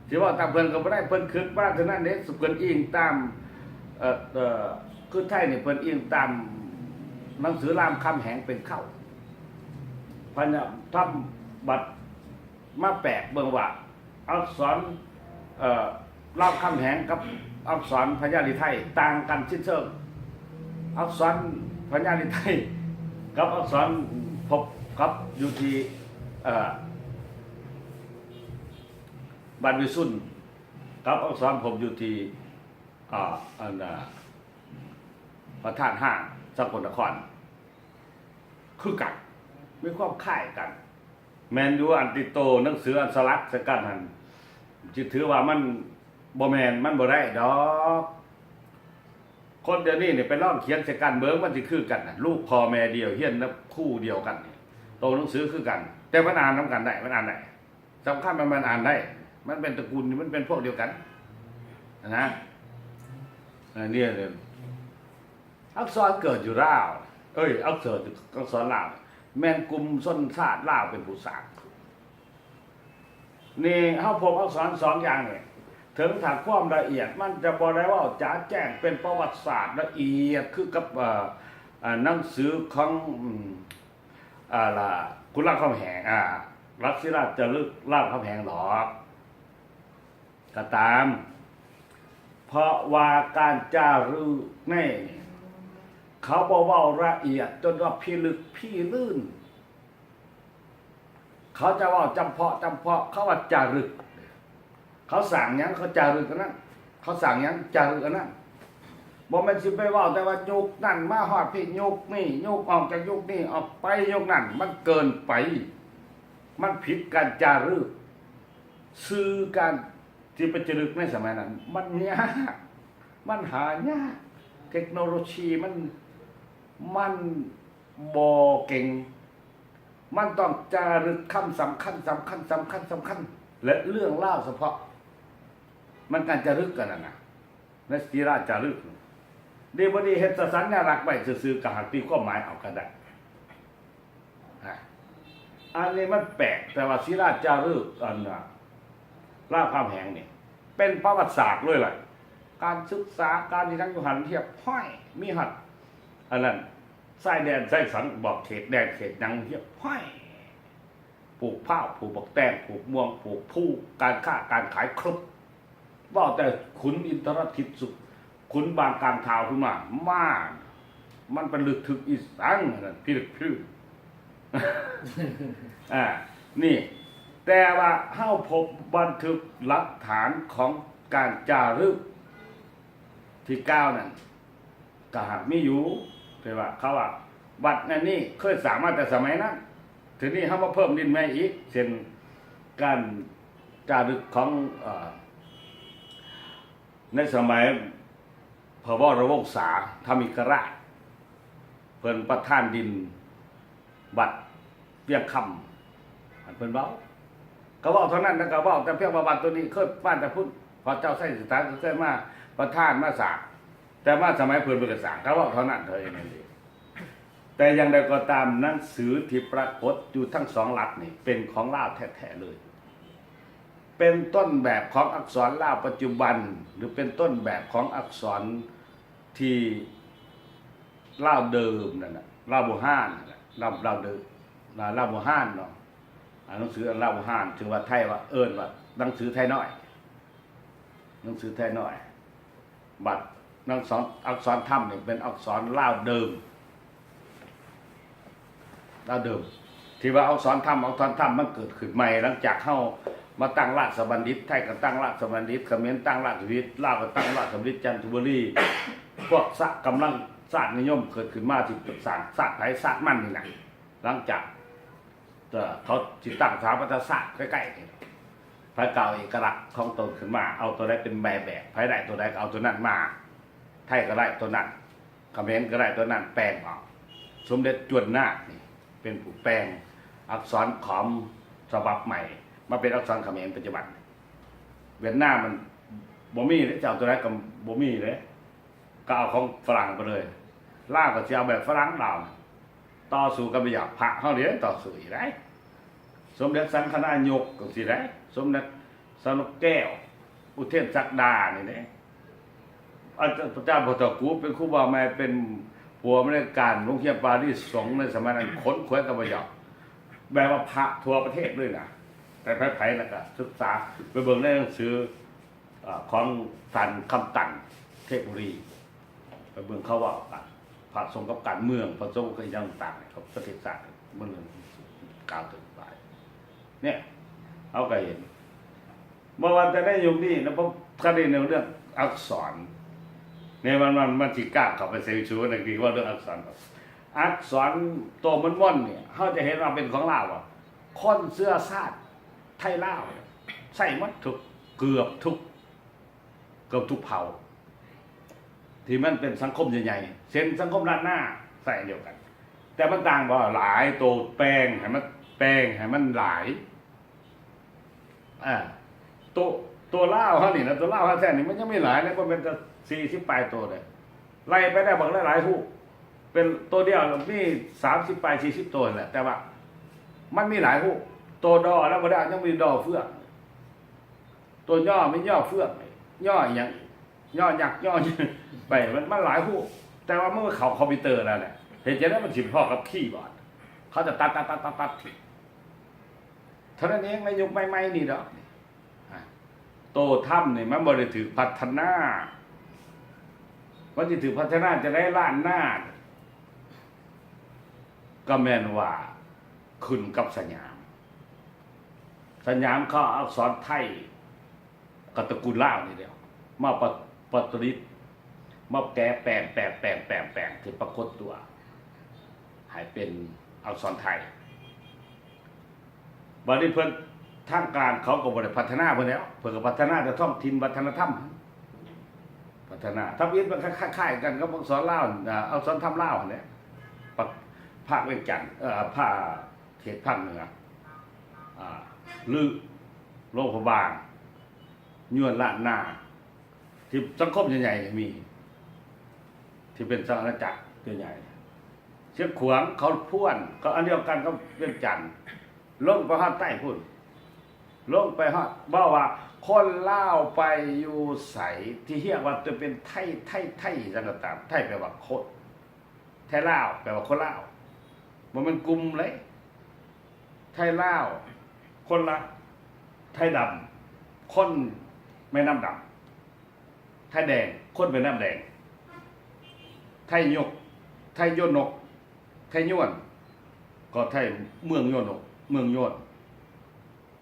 ที่ว่าตามเพิ่นก็บ่ได้เพิ่นคิดว่าเท่านั้นเด้เพิ่นอิงตามคือไทยนี่เพิ่นอิงตามหนังสือรามคำแหงเป็นเข้าเพิ่นทำบัตรมาแปลกเบิ่งว่าอักษรรามคำแหงกับอักษรพญาลิไทยต่างกันสิ้นเชิงอักษรพญาลิไทยกับอักษรพบกับอยู่ที่บันวิสุทธ์กับอักษรผมอยู่ที่อันพระธาตุห้างสกลนครคือกันมีความคล้ายกันแมนยูอันติโตหนังสืออันสลักสกันหันจิถือว่ามันบ่แมนมันบ่ได้ดอกคนเดี๋ยวนี้เนี่ยไปลองเขียนสกันเบิ่งมันสิคือกันน่ะลูกพ่อแม่เดียวเฮียนแล้วคู่เดียวกันโตหนังสือคือกันแต่มันอ่านนำกันได้มันอ่านได้สำคัญมันอ่านได้มันเป็นตระกูลมันเป็นพวกเดียวกันนะเนี่ยอักษรเกิดอยู่ลาวอักษรลาวแม่นกลุ่มชนชาติลาวเป็นผู้สร้างนี่เฮาพบอักษรสองอย่างนี่ถึงถ้าความละเอียดมันจะบ่ได้ว่าจ๋าแจ้งเป็นประวัติศาสตร์ละเอียดคือกับหนังสือของคุณรามคำแหงรัชราชจารึกรามคำแหงหรอกก็ตามเพราะว่าการจารึกนี่เขาบอกว่าละเอียดจนว่าพี่ลึกพี่ลื่นเขาจะว่าจำเพาะเขาว่าจารึกเขาสั่งยังเขาจารึกกันนั่นเขาสั่งยังจารึกกันนั่นบอกมันสิไปว่าแต่ว่ายุคนั่นมาฮอดพี่ยุคนี่ยุคออกจากยุคนี้ออกไปยุคนั้นมันเกินไปมันผิดการจารึกซื้อการที่ไปจารึกในสมัยนั้นมันยากมันหายากเทคโนโลยีมันบ่เก่งมันต้องจารึกคำสำคัญและเรื่องเล่าเฉพาะมันการจารึกกันนะในศิลาจารึกดีบดีเฮ็ดสัญลักษณ์ไว้ซื่อๆกับหากตีความหมายเอาก็ได้อันนี้มันแปลกแต่ว่าศิลาจารึกอันน่ะรามคำแหงนี่เป็นประวัติศาสตร์เลยล่ะการศึกษาการที่ทั้งอยู่หันเทียบห้อยมีหัดอันนั้นสายแดนสายสังบอกเขตแดนเขตนังเทียบห้อยปลูกข้าวปลูกบักแตงปลูกม่วงปลูกผู้การค้าการขายครบว่าแต่ขุนอินทรทิตสุขุนบางกลางเท้าขึ้นมามันเป็นลึกถึกอีสังนั่นพี่นี่แต่ว่าเฮาพบบันทึกหลักฐานของการจารึกที่9นั่นก็หากมีอยู่แต่ว่าเขาว่าวัดนั่นนี่เคยสร้างมาแต่สมัยนั้นทีนี้เฮามาเพิ่มดินแม่อีกเช่นการจารึกของในสมัยพระวรวงศาธรรมิกราชเพิ่นประทานดินบัดเพียงคำเพิ่นเว้าก็เว้าเท่านั้นนะก็เว้าแต่เพียงว่าบัดตัวนี้เคยบ้านแต่พุทธพอเจ้าไส้สถานก็เคยมาประทานมาสร้างแต่มาสมัยเพิ่นบ่ได้สร้างก็เว้าเท่านั้นเท่านั้นเองแต่อย่างใดก็ตามหนังสือที่ปรากฏอยู่ทั้งสองหลักนี่เป็นของลาวแท้ๆเลยเป็นต้นแบบของอักษรลาวปัจจุบันหรือเป็นต้นแบบของอักษรที่ลาวเดิมนั่นน่ะลาวโบราณนั่นแหละลาวเดิมลาวโบราณเนาะหนังสือลาวโบราณถึงว่าไทยว่าเอิ้นว่าหนังสือไทยน้อยหนังสือไทยน้อยบัดอักษรธรรมนี่เป็นอักษรลาวเดิมที่ว่าอักษรธรรมมันเกิดขึ้นใหม่หลังจากเฮามาตั้งราชบัณฑิตไทยก็ตั้งราชบัณฑิตเขมรตั้งราชบัณฑิตลาวก็ตั้งราชบัณฑิตจันทบุรีพวกกำลังศาสตร์นิยมเกิดขึ้นมาที่สร้างศาสตร์ไทยศาสตร์มันนี่แหละหลังจากเขาจิตตั้งสถาปัตยศาสตร์ใกล้ๆนี่พระเก่าเอกลักษณ์ของตนขึ้นมาเอาตัวใดเป็นแบบไผได้ตัวใดก็เอาตัวนั้นมาไทยก็ได้ตัวนั้นเขมรก็ได้ตัวนั้นแปลงออกสมเด็จจวนนาคนี่เป็นผู้แปลงอักษรขอมฉบับใหม่มาเป็นอักษรเขมรปัจจุบันเวียดนามมันบ่มีเลยจะเอาตัวไหนก็บ่มีเลยก็เอาของฝรั่งไปเลยลาวก็จะเอาแบบฝรั่งลาวต่อสู้กันไปอย่างพระเฮาเดี๋ยวต่อสู้อีกได้สมเด็จสังฆนายกก็สิได้สมเด็จ สนกแก้วอุเทนศักดานี่เนี่ยอาจารย์พระเจ้าพระตะกูเป็นครูบาแม่เป็นผัวในการโรงเรียนปารีสสงฆ์ในสมัยนั้นค้นคว้ากับประโยชน์แบบว่าพระทั่วประเทศด้วยนะแต่ไผ่ๆแล้วก็ศึกษาไปเบิ่งในหนังสือของสันคำตันเทพบุรีไปเบิ่งเขาว่าพระสงฆ์กับการเมืองพระสงฆ์กับอย่างต่างๆครับประเทศชาติมันกล่าวถึงไปเนี่ยเอาก็เห็นเมื่อวันแต่ได้ยุคนี้นะเพราะคดีในเรื่องอักษรในมันจิกล้าเข้าไปเซลชูนักดีว่าเรื่องอักษรตัวมันม่อนเนี่ยเขาจะเห็นว่าเป็นของลาวอ่ะคนเสื้อซาดไทยลาวใส่มัดทุกเกือบทุกเผ่าที่มันเป็นสังคมใหญ่ๆเช่นสังคมด้านหน้าใส่เดียวกัน แต่มันต่างว่าหลายตัวแป้งให้มันหลายตัวเล่าเขานี่นะตัวเล่าเขาแท้นี่มันยังไม่หลายนะก็เป็นจะ40 ปลายตัวเลยไล่ไปได้บางหลายผู้เป็นตัวเดียวมี30 ปลาย40 ตัวแหละแต่ว่ามันมีหลายผู้ตัวดอแล้วก็ได้ยังมีดอเฟือกตัวย่อไม่ย่อเฟือกย่ออย่างย่อหยักย่อไปมันหลายผู้แต่ว่าเมื่อเขาคอมพิวเตอร์แล้วเนี่ยเห็นจะได้มันฉิบพ่อกับขี้บอร์ดเขาจะตัดเท่านั้นเองในยุคใหม่ๆนี่ดอกโตถ้ำเนี่ยมันบริถือพัฒนาวันที่ถือพัฒนาจะได้ล้านหน้าก็แม่นว่าขึ้นกับสยามเขาอักษรไทยกับตระกูลล่าวนี่เดียวมาปตริตมาแก้แปลงที่ปรากฏตัวให้เป็นอักษรไทยบัดนี้เพิ่นทางการเขาก็บ่ได้พัฒนาเพิ่นแล้วเพิ่นก็พัฒนาแต่ท้องถิ่นวัฒนธรรมพัฒนาทับอิฐมันคล้ายๆกันกับอักษรลาวอักษรธรรมลาวนั่นแหละภาคเวียงจันทน์ภาคเขตภาคเหนือลือโลกพบางยวนล้านนาที่สังคมใหญ่ๆมีที่เป็นสังอาณาจักรใหญ่เชียงขวางเขาพ่วนก็อันเดียวกันก็เวียงจันทน์ลงไปฮอดใต้พุ่นลงไปฮอดบ่ว่าคนลาวไปอยู่ใสที่เรียกว่าจะเป็นไทยจังก็ตามไทยแปลว่าคนไทยลาวแปลว่าคนลาวบ่มันกลุ่มเลยไทยลาวคนละไทยดำคนแม่น้ำดำไทยแดงคนแม่น้ำแดงไทยยกไทยโยนกไทยย้วนก็ไทยเมืองโยนกเมืองโยน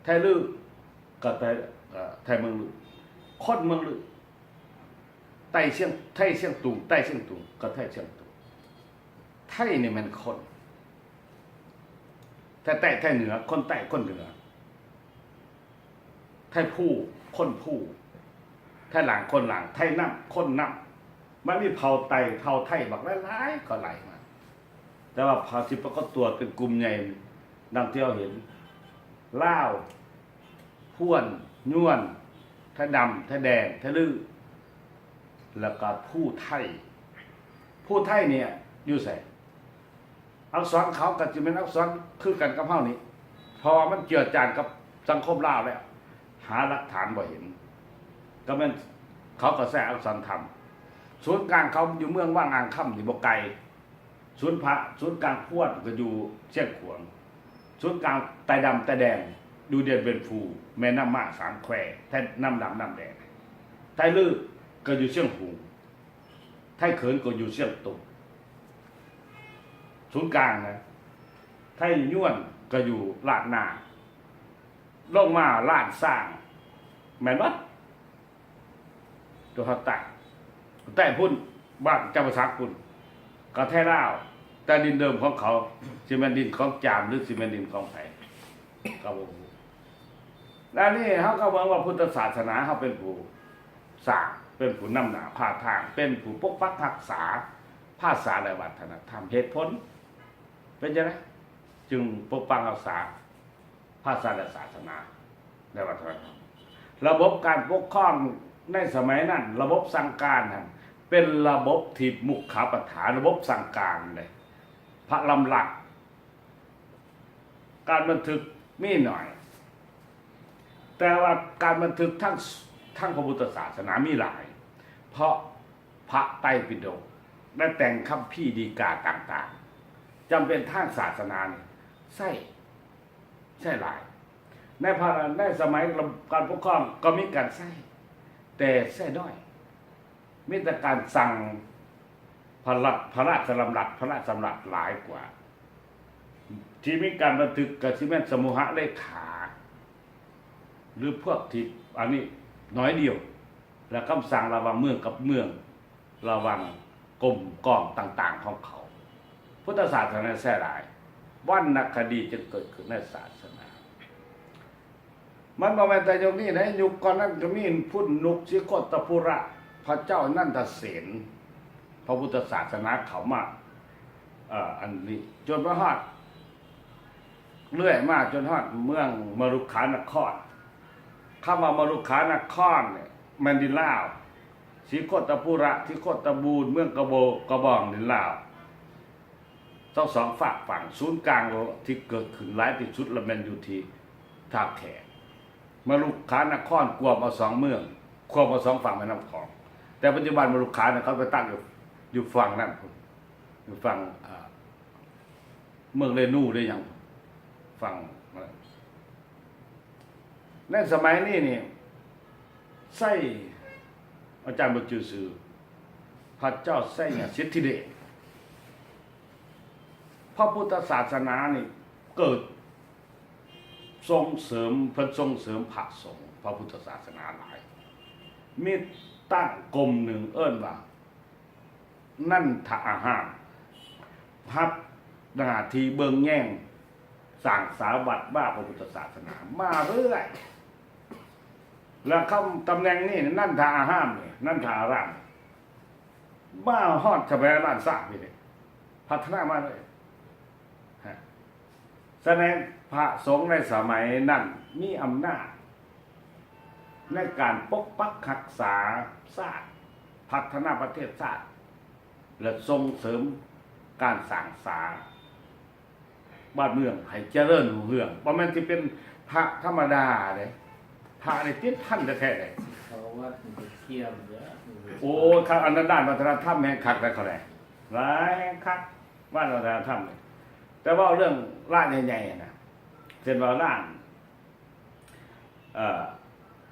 ไทยลือก็ไทยเมืองลือคนเมืองลือไทยเชียงตุงก็ไทยเชียงตุงไทยนี่มันคนไทยเหนือคนใต้คนเหนือไทยผู้คนผู้ไทยหลังคนหลังไทยน้ำคนน้ำมันมีเผ่าไทยบักหลายๆก็ไหลมาแต่ว่าเผ่าที่ปรากฏตัวเป็นกลุ่มใหญ่ดังที่เราเห็นลาวพ่วนย้วนไทยดำไทยแดงไทยลือแล้วก็ผู้ไทยเนี่ยอยู่ไสอักษรเขาก็จะเป็นอักษรคือกันกับเฮานี้เพราะว่ามันเจือจานกับสังคมลาวแล้วหาหลักฐานบ่เห็นก็มันเขาก็แทรกอักษรธรรมศูนย์กลางเขาอยู่เมืองว่างอ่างค่ำนี่บ่ไกลศูนย์กลางพ่วนก็อยู่เชียงขวางศูนย์กลางไตดำไตแดงดูเดียนเป็นฟูแม่น้ำมา3 แควไทยน้ำดำน้ำแดงไทยลือก็อยู่เชียงหูไทยเขินก็อยู่เชียงตุงศูนย์กลางนะไทยย้วนก็อยู่ลาดนาลงมาลาดสร้างแม่นบ่ตัวเขาแต่พุ่นบ้านเจ้าประสักพุ่นก็ไทยลาวแต่ดินเดิมของเขาสิแม่นดินของจามหรือสิแม่นดินของไผก็บ่รู้แล้วนี่เฮาก็มองว่าพุทธศาสนาเฮาเป็นผู้สร้างเป็นผู้นำหน้าพาทางเป็นผู้ปกปักรักษาภาษาและวัฒนธรรมเหตุผลเป็นจังได๋จึงปกปักรักษาภาษาและศาสนาและวัฒนธรรมระบบการปกครองในสมัยนั้นระบบสั่งการนั่นเป็นระบบที่มุขปฐานระบบสั่งการเลยพระลำหลักการบันทึกมีหน่อยแ แต่ว่าการบันทึกทั้งพระพุทธศาสนามีหลาย เพราะพระไตรปิฎกได้แต่งคัมภีร์ฎีกาต่างๆจำเป็นทางศาสนาใช่หลายในสมัยการปกครองก็มีการใช้แต่ใช้น้อยมีแต่การสั่งพระราชดำรัสพระราชดำรัสหลายกว่าที่มีการบันทึกกับที่แม่นสมุหเลขาหรือพวกที่อันนี้น้อยเดียวแล้วคำสั่งระหว่างเมืองกับเมืองระหว่างกรมกองต่างๆของเขาพุทธศาสนาแท้หลายวรรณคดีจึงเกิดขึ้นในศาสนามันบ่แม่นแต่ยุคนี้นะยุคก่อนนั้นก็มีพุ่นนุกสิโคตปุระพระเจ้านันทเสนพระพุทธศาสนาเขามาอันนี้จนมาฮอดเรื่อยมาจนฮอดเมืองมรุขานครคำว่ามรุขานครเนี่ยแม่นดินลาวสิโคตปุระสิโคตบูรเมืองกระบองดินลาวทั้งสองฝากฝั่งศูนย์กลางที่เกิดขึ้นหลายที่สุดละแม่นอยู่ที่ท่าแขกมรุขานครกวมเอา2เมืองควบเอา2ฝั่งแม่น้ำคลองแต่ปัจจุบันมรุขานเขาไปตั้งอยู่ฝั่งนั้นอยู่ฝั่งเมืองเรนูได้ยังฝั่งในสมัยนี้นี่ไส้อาจารย์บุญจือสือพระเจ้าไส้เนี่ยสิทธิเดชพระพุทธศาสนานี่เกิดส่งเสริมพระส่งเสริมพระสงฆ์พระพุทธศาสนาหลายมีตั้งกรมหนึ่งเอิ้นว่านั่นทะอาหารพับหน้าที่เบิ่งแย่งสั่งสาวัดบ้าพระพุทธศาสนามาเรื่อยแล้วคำตำแหน่งนี้นั่นทาอาห้ามเนี่ยนั่นทาอารามบ้าฮอดสมัยล้านสร้างนี่เลยพัฒนามาเลยแสดงพระสงฆ์ในสมัยนั้นมีอำนาจในการปกปักรักษาชาติพัฒนาประเทศชาติและส่งเสริมการสร้างสาบ้านเมืองให้เจริญรุ่งเรืองเพราะมันจะเป็นพระธรรมดาเลยพระในติดท่านแท้ๆเลยเขาว่าเทียมเยอะโอ้ข้าอันนั้นด้านวัฒนธรรมแห่งคักได้เขาได้หลายแห่งคักว่าวัฒนธรรมเลยแต่ว่าเรื่องร้านใหญ่ๆนะเช่นว่าร้าน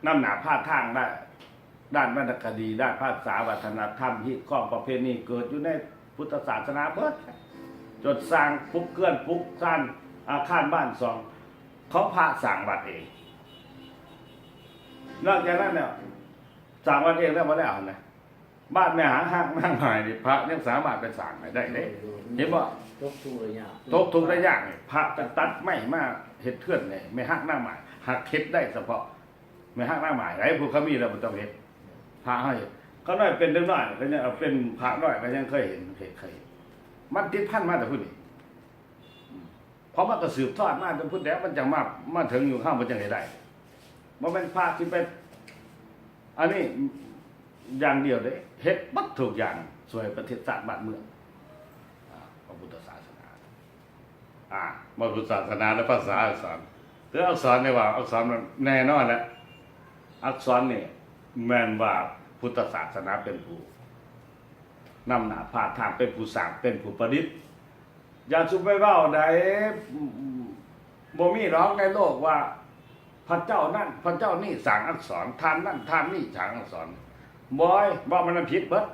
น้ำหนาผ้าทางได้ด้านวรรณคดีด้านภาษาวัฒนธรรมที่ข้องประเพณีเกิดอยู่ในพุทธศาสนาเบิดจดสร้างปุ๊กเกื้อนปุ๊กสร้างอาคารบ้านสองเขาพระสั่งวัดเองนอกจากนั้นเนี่ยสั่งวัดเองแล้วมาแล้วนะบ้านแม่หาห้างนั่งหายนี่พระยังสามารถไปสั่งได้เลยเห็นบ่ตกทุกระยะเนี่ยพระจะตัดไม่มาเห็ดเทื่อนเลยไม่หักหน้าหมายหักเห็ดได้เฉพาะไม่หักหน้าหมายไรพวกเขามีแล้วมันต้องเห็ดพระให้เขาน้อยเป็นเล็กน้อยก็ยังเป็นพระน้อยก็ยังเคยเห็นมันติดพันมาแต่พูดนี่เพราะมันก็สืบทอดมาจนพูดแล้วมันจะมาถึงอยู่ข้างมันจะได้มันเป็นพระที่เป็นอันนี้อย่างเดียวเลยเฮ็ดบัดถูกอย่างสวยประเทศชาติบ้านเมืองพระพุทธศาสนาพระพุทธศาสนาและภาษาอักษรหรืออักษรเนี่ยว่าอักษรมันแน่นอนแหละอักษรเนี่ยแม่นว่าพุทธศาสนาเป็นผู้นำหน้าพาทางเป็นผู้สร้างเป็นผู้ประดิษฐ์อย่าสุไปเว้าใดบ่มีหรอกในโลกว่าพระเจ้านั่นพระเจ้านี่สร้างอักษรท่านนั่นท่านนี่สร้างอักษรบ่อยว่ามันผิดเบิด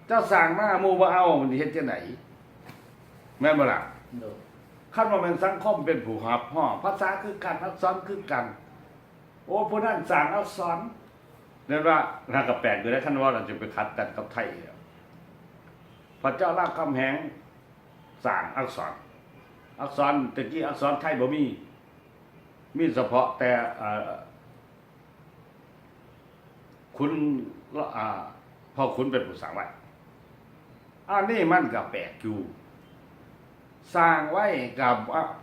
เจ้าสั่งมาหมู่บ่เอามันเฮ็ดจังได๋แม่นบ่ล่ะคันว่ามันสังคมเป็นผู้รับฮ้อภาษาคือกันอักษรคือกันโอ้ผู้นั้นสั่งอักษรนั่นว่าถ้าก็แปลกอยู่แล้วคันว่าเราจะไปขัดกันกับไทยพระเจ้ารามคำแหงสั่งอักษรตะกี้อักษรไทยบ่มีเฉพาะแต่คุณพ่อคุณเป็นผู้สร้างไว้อันนี้มันก็แปลกอยู่สร้างไว้กับ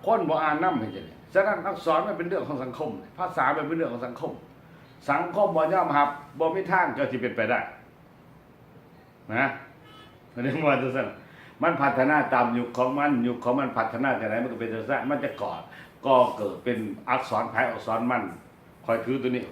คนบ่อ่านนำให้จังได๋ฉะนั้นอักษรมันเป็นเรื่องของสังคมภาษามันเป็นเรื่องของสังคมบ่ยอมรับบ่มีทางก็สิเป็นไปได้นะอันนี้ว่าจังซั่นมันพัฒนาตามยุคของมันพัฒนาจังได๋มันก็เป็นจังซั่นมันจะก่อเกิดเป็นอักษรไผอักษรมัน คอยถือตัวนี้